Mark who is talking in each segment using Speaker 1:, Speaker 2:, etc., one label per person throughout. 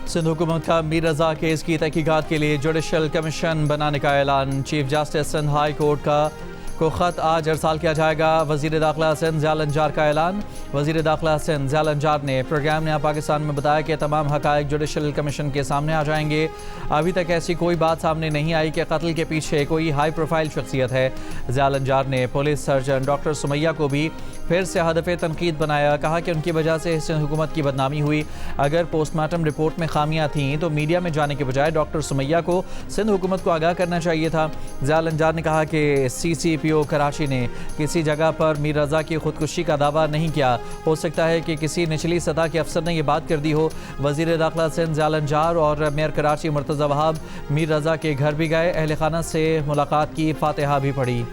Speaker 1: सिंध हुकूमत का मीर रजा केस की तहकीकात के लिए जुडिशल कमीशन बनाने का ऐलान। Chief justice Sindh high court को ख़त आज अरसाल किया जाएगा। वज़ीर दाखिला सिंध ज़ियाल अंजार का ऐलान। वज़ीर दाखिला सिंध ज़ियाल अंजार ने प्रोग्राम नया पाकिस्तान में बताया कि तमाम हक़ाइक़ जुडिशल कमीशन के सामने आ जाएंगे। अभी तक ऐसी कोई बात सामने नहीं आई कि कत्ल के पीछे कोई हाई प्रोफाइल शख्सियत है। ज़ियाल अंजार ने पुलिस सर्जन डॉक्टर सुमैया को भी फिर से हदफ़ तनकीद बनाया। कहा कि उनकी वजह से सिंध हुकूमत की बदनामी हुई। अगर पोस्टमार्टम रिपोर्ट में खामियां थीं तो मीडिया में जाने के बजाय डॉक्टर सुमैया को सिंध हुकूमत को आगाह करना चाहिए था। ज़ियाल अंजार ने कहा कि CCPO कराची ने किसी जगह पर मीर रजा की खुदकुशी का दावा नहीं किया। हो सकता है कि किसी निचली सतह के अफसर ने यह बात कर दी हो। वज़ीर दाखिला सिंध ज़ियाल अंजार और मेयर कराची मुर्तज़ा वहाब मीर रजा के घर भी गए। अहल खाना से मुलाकात की, फातिहा भी पढ़ी।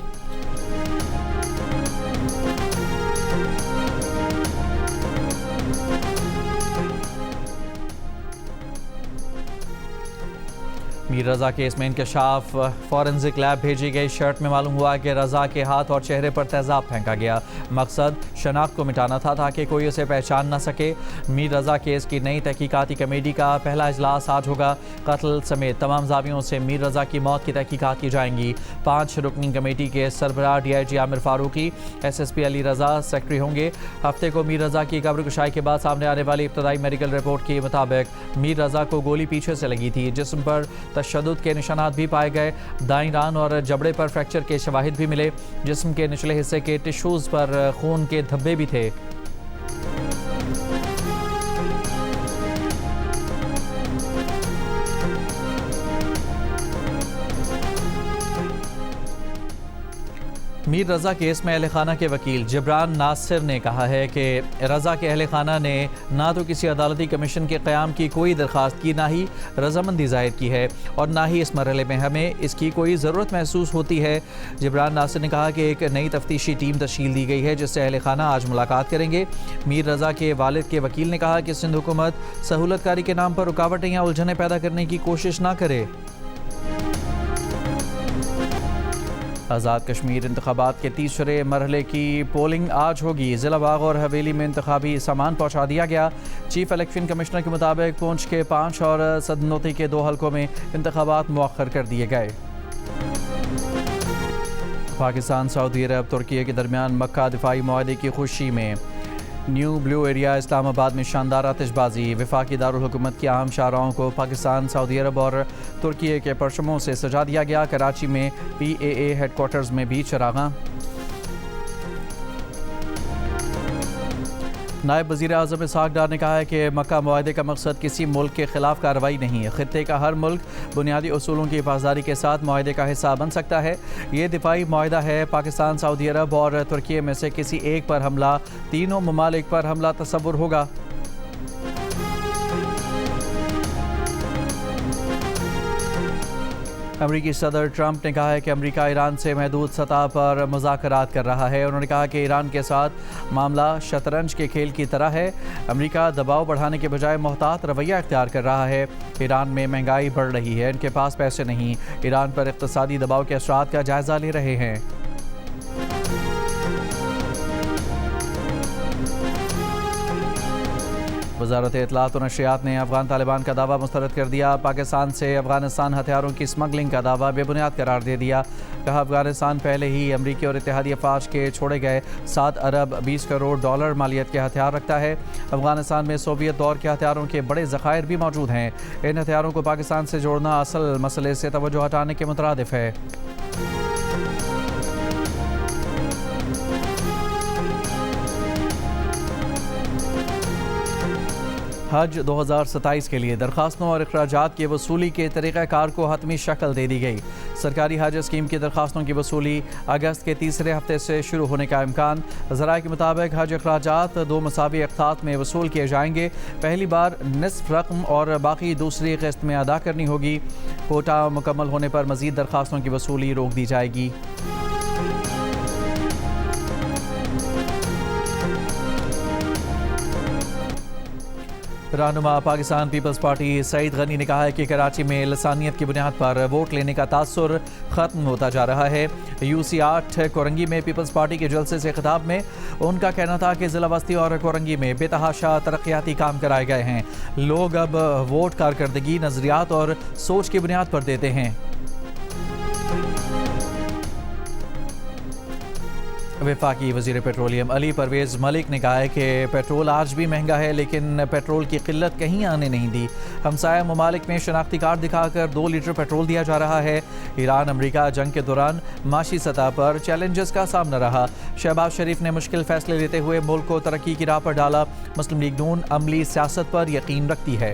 Speaker 1: मीर रजा केस में इंकशाफ। फॉरेंसिक लैब भेजी गई शर्ट में मालूम हुआ कि रजा के हाथ और चेहरे पर तेजाब फेंका गया। मकसद शनाख्त को मिटाना था ताकि कोई उसे पहचान न सके। मीर रजा केस की नई तहकीकाती कमेटी का पहला इजलास आज होगा। कत्ल समेत तमाम ज़ावियों से मीर रजा की मौत की तहकीकात की जाएंगी। 5 रुकनी कमेटी के सरबराह DIG आमिर फारूकी, SSP अली रजा सेक्रेटरी होंगे। हफ्ते को मीर रजा की कब्र कुशाई के बाद सामने आने वाली इब्तदाई मेडिकल रिपोर्ट के मुताबिक मीर रजा को गोली पीछे से लगी थी। जिस्म पर तशद्दुद के निशानात भी पाए गए। दाईं रान और जबड़े पर फ्रैक्चर के शवाहिद भी मिले। जिस्म के निचले हिस्से के टिश्यूज़ पर खून के धब्बे भी थे। मीर रजा केस में अहल खाना के वकील जिब्रान नासिर ने कहा है कि रजा के अहल खाना ने ना तो किसी अदालती कमीशन के क़याम की कोई दरख्वास्त की, ना ही रजामंदी ज़ाहिर की है और ना ही इस मरहले में हमें इसकी कोई ज़रूरत महसूस होती है। जिब्रान नासिर ने कहा कि एक नई तफ्तीशी टीम तश्कील दी गई है जिससे अहल खाना आज मुलाकात करेंगे। मीर रजा के वालिद के वकील ने कहा कि सिंध हुकूमत सहूलतकारी के नाम पर रुकावटें या उलझनें पैदा करने की कोशिश ना करे। आज़ाद कश्मीर इंतखाबात के तीसरे मरहले की पोलिंग आज होगी। ज़िला बाग और हवेली में इंतखाबी सामान पहुँचा दिया गया। चीफ इलेक्शन कमिश्नर के मुताबिक पूंछ के 5 और सदनोती के 2 हलकों में इंतखाबात मुअख्खर कर दिए गए। पाकिस्तान सऊदी अरब तुर्की के दरमियान मक्का दिफाई मुआहदे की खुशी में न्यू ब्लू एरिया इस्लामाबाद में शानदार आतिशबाजी। वफाकी दारुल हुकूमत की अहम शाहराहों को पाकिस्तान, सऊदी अरब और तुर्की के परचमों से सजा दिया गया। कराची में PAA हेडक्वार्टर्स में भी चरागां। नायब वज़ीर आज़म इसहाक़ डार ने कहा है कि मक्का मुआहदे का मकसद किसी मुल्क के ख़िलाफ़ कार्रवाई नहीं है। ख़ित्ते का हर मुल्क बुनियादी उसूलों की हिफाज़दारी के साथ मुआहदे का हिस्सा बन सकता है। ये दिफाई मुआहदा है। पाकिस्तान, सऊदी अरब और तुर्की में से किसी एक पर हमला तीनों ममालिक पर हमला तसव्वुर होगा। अमरीकी सदर ट्रंप ने कहा है कि अमरीका ईरान से महदूद सतह पर मुज़ाकरात कर रहा है। उन्होंने कहा कि ईरान के साथ मामला शतरंज के खेल की तरह है। अमरीका दबाव बढ़ाने के बजाय मोहतात रवैया इख्तियार कर रहा है। ईरान में महंगाई बढ़ रही है, इनके पास पैसे नहीं। ईरान पर इक़्तिसादी दबाव के असरात का जायज़ा ले रहे हैं। वज़ारत इत्तलात और नशरियात ने अफ़गान तालिबान का दावा मुस्तरद कर दिया। पाकिस्तान से अफ़गानिस्तान हथियारों की स्मगलिंग का दावा बेबुनियाद करार दे दिया। कहा अफ़गानिस्तान पहले ही अमरीकी और इत्तेहादी अफवाज के छोड़े गए 7 अरब 20 करोड़ डॉलर मालियत के हथियार रखता है। अफ़गानिस्तान में सोवियत दौर के हथियारों के बड़े ज़खायर भी मौजूद हैं। इन हथियारों को पाकिस्तान से जोड़ना असल मसले से तवज्जो हटाने के मुतरादिफ है। हज 2027 के लिए दरखास्तों और अखराजात की वसूली के तरीक़ाकार को हतमी शक्ल दे दी गई। सरकारी हज स्कीम की दरखास्तों की वसूली अगस्त के तीसरे हफ्ते से शुरू होने का इम्कान। ज़राए के मुताबिक हज अखराजात 2 मसावी अक़सात में वसूल किए जाएंगे। पहली बार निस्फ रकम और बाकी दूसरी किस्त में अदा करनी होगी। कोटा मुकम्मल होने पर मज़ीद दरखास्तों की वसूली रोक दी जाएगी। रहनुमा पाकिस्तान पीपल्स पार्टी सईद गनी ने कहा है कि कराची में लसानियत की बुनियाद पर वोट लेने का तासुर ख़त्म होता जा रहा है। यूसी 8 कोरंगी में पीपल्स पार्टी के जलसे से खिताब में उनका कहना था कि ज़िला बस्ती और कोरंगी में बेतहाशा तरक्याती काम कराए गए हैं। लोग अब वोट कारकर्दगी, नज़रियात और सोच की बुनियाद पर देते हैं। वफाकी वज़ीर पेट्रोलियम अली परवेज़ मलिक ने कहा है कि पेट्रोल आज भी महंगा है, लेकिन पेट्रोल की किल्लत कहीं आने नहीं दी। हमसाया ममालिक में शनाख्ती कार्ड दिखाकर 2 लीटर पेट्रोल दिया जा रहा है। ईरान अमरीका जंग के दौरान माशी सतह पर चैलेंजेस का सामना रहा। शहबाज शरीफ ने मुश्किल फैसले लेते हुए मुल्क को तरक्की की राह पर डाला। मुस्लिम लीग नून अमली सियासत पर यकीन रखती है।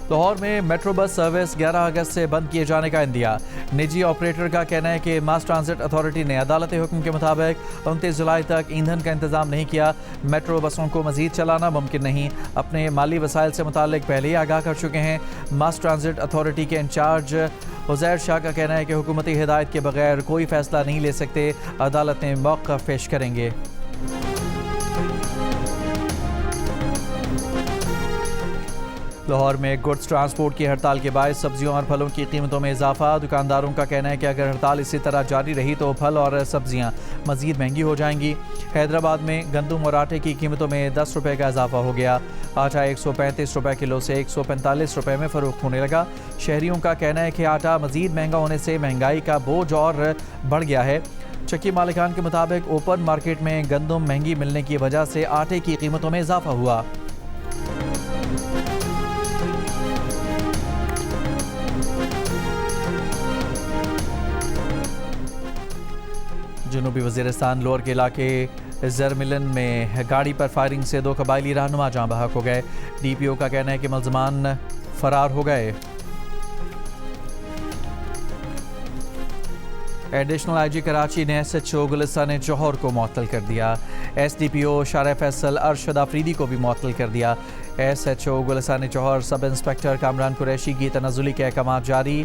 Speaker 1: लाहौर में मेट्रो बस सर्विस 11 अगस्त से बंद किए जाने का इंदिया। निजी ऑपरेटर का कहना है कि मास ट्रांजिट अथॉरिटी ने अदालती हुक्म के मुताबिक 29 जुलाई तक ईंधन का इंतजाम नहीं किया। मेट्रो बसों को मजीद चलाना मुमकिन नहीं। अपने माली वसाइल से मुतालिक पहले ही आगाह कर चुके हैं। मास ट्रांजिट अथॉरिटी के इंचार्ज उज़ैर शाह का कहना है कि हुकूमती हिदायत के बगैर कोई फैसला नहीं ले सकते। अदालत में मौक़िफ़ पेश करेंगे। लाहौर में गुड्स ट्रांसपोर्ट की हड़ताल के बाद सब्जियों और फलों की कीमतों में इजाफा। दुकानदारों का कहना है कि अगर हड़ताल इसी तरह जारी रही तो फल और सब्जियां मज़ीद महंगी हो जाएंगी। हैदराबाद में गंदम और आटे की कीमतों में 10 रुपये का इजाफा हो गया। आटा 135 रुपये किलो से 145 रुपये में फ़रोख्त होने लगा। शहरियों का कहना है कि आटा मज़ीद महंगा होने से महंगाई का बोझ और बढ़ गया है। चक्की मालिकान के मुताबिक ओपन मार्केट में गंदम महंगी मिलने की वजह से आटे की कीमतों में इजाफा हुआ। जनूबी वज़ीरिस्तान लोअर के इलाके ज़रमिलन में गाड़ी पर फायरिंग से 2 कबायली रहनुमा जाँ बहक हो गए। DPO का कहना है कि मुल्ज़मान फरार हो गए। एडिशनल IG कराची ने SHO गुलिस्तान जौहर को मुअत्तल कर दिया। SDPO शारा फैसल अरशद आफरीदी को भी मुअत्तल कर दिया। SHO गुलिस्तान जौहर सब इंस्पेक्टर कामरान कुरैशी की तनज़ुली के अहकाम जारी।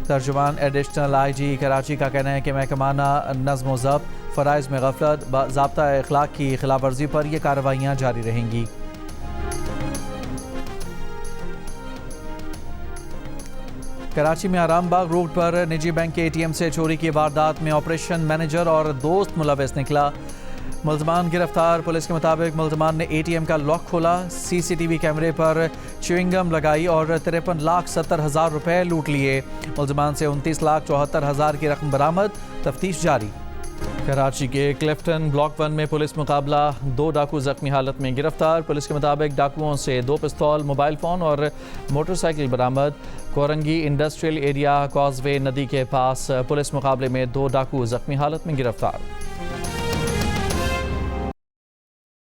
Speaker 1: तर्जुमान एडिशनल IG कराची का कहना है कि महकमाना नज़्म व ज़ब्त, फ़राइज़ में गफलत, ज़ाब्ता अखलाक की खिलाफ वर्जी पर यह कार्रवाइयाँ जारी रहेंगी। कराची में आरामबाग रोड पर निजी बैंक के ATM से चोरी की वारदात में ऑपरेशन मैनेजर और दोस्त मुलविस निकला। मुल्ज़मान गिरफ्तार। पुलिस के मुताबिक मुल्ज़मान ने ATM का लॉक खोला, CCTV कैमरे पर च्युइंगम लगाई और 53,70,000 रुपये लूट लिए। मुल्ज़मान से 29,74,000 की रकम बरामद। तफ्तीश जारी। कराची के क्लिफ्टन ब्लॉक 1 में पुलिस मुकाबला। 2 डाकू जख्मी हालत में गिरफ्तार। पुलिस के मुताबिक डाकुओं से 2 पिस्तौल, मोबाइल फ़ोन और मोटरसाइकिल बरामद। कोरंगी इंडस्ट्रियल एरिया कॉजवे नदी के पास पुलिस मुकाबले में 2 डाकू जख्मी हालत में गिरफ्तार।